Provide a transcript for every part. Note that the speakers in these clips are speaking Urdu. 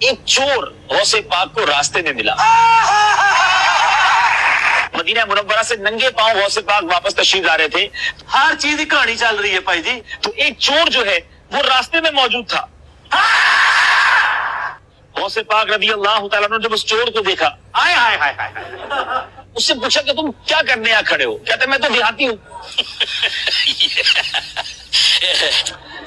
ایک چور غوث پاک کو راستے میں ملا. مدینہ منورہ سے ننگے پاؤں غوث پاک واپس تشریف لا رہے تھے. ہر چیز کی کہانی چل رہی ہے بھائی جی. تو ایک چور جو ہے وہ راستے میں موجود تھا. غوث پاک رضی اللہ تعالیٰ نے جب اس چور کو دیکھا، ہائے ہائے ہائے ہائے، اس سے پوچھا کہ تم کیا کرنے یہاں کھڑے ہو؟ کہتے میں تو دیہاتی ہوں.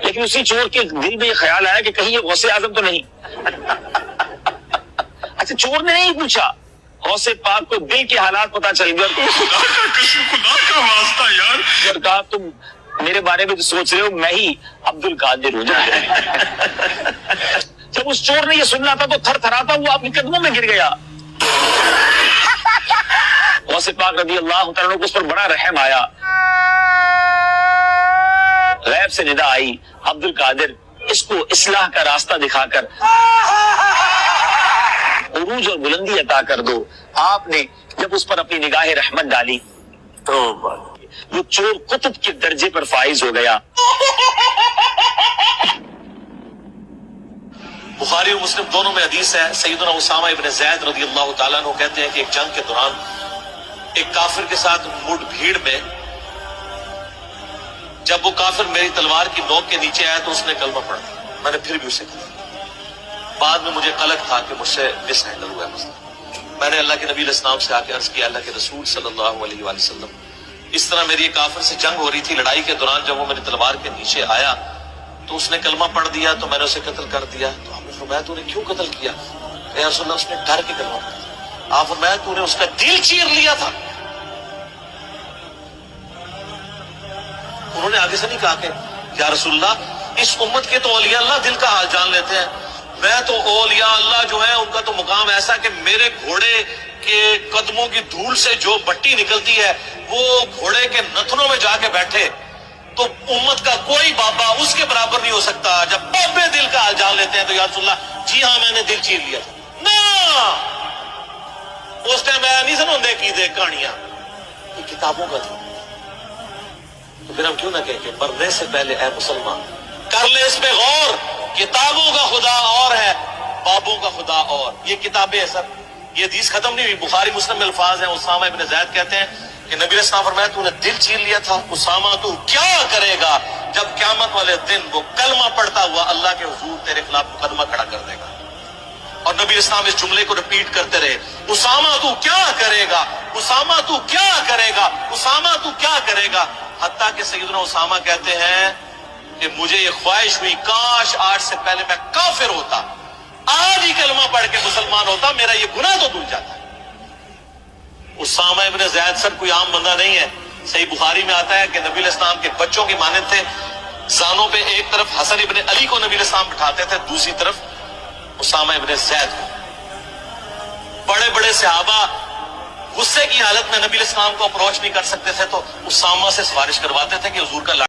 لیکن اسی چور کے دل میں یہ خیال آیا کہ کہیں یہ غوث اعظم تو نہیں. اچھا چور نے نہیں پوچھا، غوث پاک کو دل کے حالات پتا چل گیا. خدا کا واسطہ یار، کہا تم میرے بارے میں جو سوچ رہے ہو میں ہی عبد القادر ہوں. جب اس چور نے یہ سننا تھا تو تھر تھراتا ہوا اپنے قدموں میں گر گیا. غوث پاک رضی اللہ تعالیٰ کو اس پر بڑا رحم آیا. غیب سے ندا آئی، عبد القادر اس کو اصلاح کا راستہ دکھا کر عروج اور بلندی عطا کر دو. آپ نے جب اس پر اپنی نگاہ رحمت ڈالی تو وہ چور قطب کے درجے پر فائز ہو گیا. بخاری اور مسلم دونوں میں حدیث ہے، سیدنا اسامہ ابن زید رضی اللہ تعالیٰ عنہ کہتے ہیں کہ ایک جنگ کے دوران ایک کافر کے ساتھ مڈ بھیڑ میں جب وہ کافر میری تلوار کی نوک کے نیچے آیا تو اس نے کلمہ پڑھا. میں نے پھر بھی اسے کہا. بعد میں مجھے قلق تھا کہ مجھ سے مس ہینڈل ہوا ہے مسئلہ. میں نے اللہ کے نبی علیہ السلام سے آ کے عرض کیا، اللہ کے رسول صلی اللہ علیہ وآلہ وسلم، اس طرح میری ایک کافر سے جنگ ہو رہی تھی، لڑائی کے دوران جب وہ میری تلوار کے نیچے آیا تو اس نے کلمہ پڑھ دیا تو میں نے اسے قتل کر دیا. تو آپ نے فرمایا تو نے کیوں قتل کیا؟ یا رسول اللہ، اس نے ڈر کے کلمہ پڑھ دیا. آپ فرمایا تو نے اس کا دل چیر لیا تھا. انہوں نے آگے سے نہیں کہا کہ یا رسول اللہ اس امت کے تو اولیاء اللہ دل کا حال جان لیتے ہیں، میں تو اولیاء اللہ جو ہے ان کا تو مقام ایسا کہ میرے گھوڑے کے قدموں کی دھول سے جو بٹی نکلتی ہے وہ گھوڑے کے نتنوں میں جا کے بیٹھے تو امت کا کوئی بابا اس کے برابر نہیں ہو سکتا. جب بابے دل کا حال جان لیتے ہیں تو یا رسول اللہ جی ہاں میں نے دل چیر لیا تھا. نا اس ٹائم میں نہیں سنوندے کی دے کہانیاں، یہ کتابوں کا تھا. تو پھر ہم کیوں نہ کہیں کہ مرنے سے پہلے اے مسلمان کر لے اس پہ غور، کتابوں کا خدا اور ہے، بابوں کا خدا اور. یہ کتابیں ہیں سر، یہ حدیث ختم نہیں ہوئی. بخاری مسلم میں الفاظ ہیں. اسامہ ابن زید کہتے ہیں کہ نبی علیہ السلام فرمایا تو نے دل چیر لیا تھا. اسامہ تو کیا کرے گا جب قیامت والے دن وہ کلمہ پڑھتا ہوا اللہ کے حضور تیرے خلاف مقدمہ کھڑا کر دے گا. اور نبی علیہ السلام اس جملے کو ریپیٹ کرتے رہے، اسامہ تو کیا کرے گا، اسامہ تو کیا کرے گا، اسامہ تو کیا کرے گا. حتیٰ کہ سیدنا اسامہ کہتے ہیں کہ مجھے یہ خواہش ہوئی کاش آج سے پہلے میں کافر ہوتا، آج ہی کلمہ پڑھ کے مسلمان ہوتا، میرا یہ گناہ تو دھل جاتا. اسامہ ابن زید سر کوئی عام بندہ نہیں ہے. صحیح بخاری میں آتا ہے کہ نبی علیہ السلام کے بچوں کی مانند تھے. زانوں پہ ایک طرف حسن ابن علی کو نبی علیہ السلام بٹھاتے تھے، دوسری طرف اسامہ ابن زید کو. بڑے بڑے صحابہ غصے کی حالت میں نبی علیہ السلام کو اپروچ نہیں کر سکتے تھے تو اسامہ سے سفارش کرواتے تھے کہ حضور کا